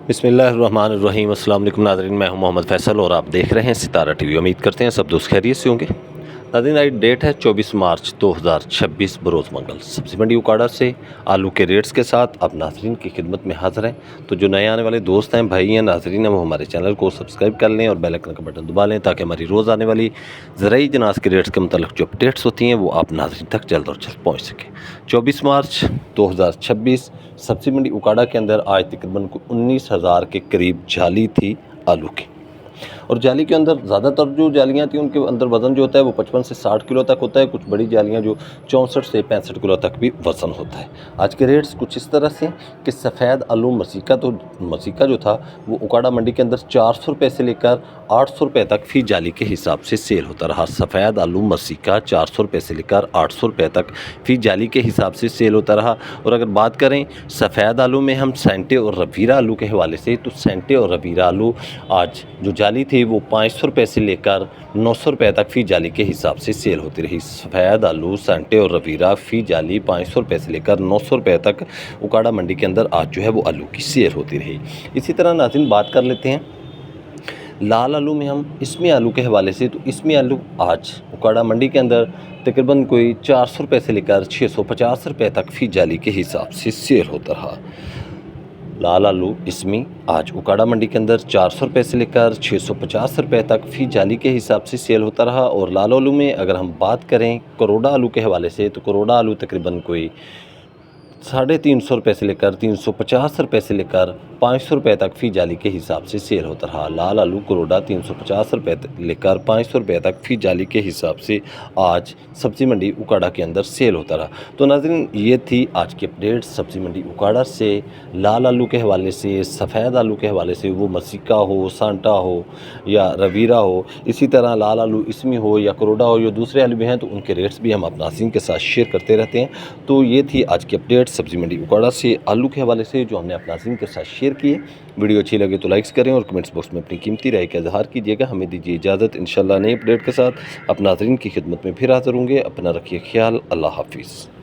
बिस्मिल्लाहिर्रहमानिर्रहीम। अस्सलाम वालेकुम नाज़रीन, मैं हूं मोहम्मद फ़ैसल और आप देख रहे हैं सितारा टीवी। उम्मीद करते हैं सब दोस्त खैरियत से होंगे। नाज़रीन, आज डेट है 24 मार्च 2026 बरोज़ मंगल। सब्ज़ी मंडी उकाड़ा से आलू के रेट्स के साथ अब नाज़रीन की खिदमत में हाज़िर हैं। तो जो नए आने वाले दोस्त हैं, भाई हैं, नाज़रीन हैं, वो हमारे चैनल को सब्सक्राइब कर लें और बेल आइकन का बटन दबा लें ताकि हमारी रोज़ आने वाली ज़रूरी जनास के रेट्स के मतलब जो अपडेट्स होती हैं वो आप नाज़रीन तक जल्द और जल्द पहुँच सकें। 24 मार्च 2026 सब्ज़ी मंडी उकाड़ा के अंदर आज तकरीबन 19,000 के करीब जाली थी आलू की। और जाली के अंदर ज़्यादातर जो जालियाँ थी उनके अंदर वज़न जो होता है वो 55 से 60 किलो तक होता है। कुछ बड़ी जालियाँ जो 64 से 65 किलो तक भी वज़न होता है। आज के रेट्स कुछ इस तरह से कि सफ़ेद आलू मसीका जो था वो उकाड़ा मंडी के अंदर 400 रुपये से लेकर 800 रुपये तक फ़ी जाली के हिसाब से सेल होता रहा। सफ़ेद आलू मसीका 400 रुपये से लेकर 800 रुपये तक फ़ी जाली के हिसाब से सेल होता रहा। और अगर बात करें सफ़ेद आलू में हम सेंटे और रवीरा आलू के हवाले से, तो सेंटे और रवीरा आलू आज जो जाली थी वो 500 रुपये से लेकर 900 रुपये तक फ़ी जाली के हिसाब से सेल होती रही। सफ़ेद आलू, सेंटे और रवीरा फ़ी जाली 500 रुपये से लेकर 900 रुपये तक उकाड़ा मंडी के अंदर आज जो है वो आलू की सेल होती रही। इसी तरह नाज़रीन बात कर लेते हैं लाल आलू में हम इसमी आलू के हवाले से, तो इसमी आलू आज उकाड़ा मंडी के अंदर तकरीबन कोई 400 रुपये से लेकर 650 रुपये तक फ़ी जाली के हिसाब से सेल होता रहा। लाल आलू इसमी आज उकाड़ा मंडी के अंदर 400 रुपये से लेकर 650 रुपये तक फ़ी जाली के हिसाब से सेल होता रहा। और लाल आलू में अगर हम बात करें करोड़ा आलू के हवाले से, तो करोड़ा आलू तकरीबन कोई 350 रुपये से लेकर 350 रुपये से लेकर 500 रुपये तक फ़ी जाली के हिसाब से सेल होता रहा। लाल आलू करोड़ा 350 रुपये लेकर 500 रुपये तक फ़ी जाली के हिसाब से आज सब्ज़ी मंडी उकाड़ा के अंदर सेल होता रहा। तो नाज़रीन, ये थी आज की अपडेट सब्ज़ी मंडी उकाड़ा से। लाल आलू के हवाले से, सफ़ेद आलू के हवाले से, वो मसीका हो, सांटा हो या रवीरा हो, इसी तरह लाल आलू इसमी हो या करोड़ा हो या दूसरे आलू भी हैं, तो उनके रेट्स भी हम अपना नाज़रीन के साथ शेयर करते रहते हैं। तो ये थी आज की अपडेट सब्ज़ी मंडी उकाड़ा से आलू के हवाले से जो हमने अपना नाज़रीन के साथ शेयर किए। वीडियो अच्छी लगे तो लाइक्स करें और कमेंट्स बॉक्स में अपनी कीमती राय का इज़हार कीजिएगा। हमें दीजिए इजाज़त। इंशाल्लाह नई अपडेट के साथ अपना नाज़रीन की खिदमत में फिर हाज़िर होंगे। अपना रखिए ख्याल। अल्लाह हाफ़िज़।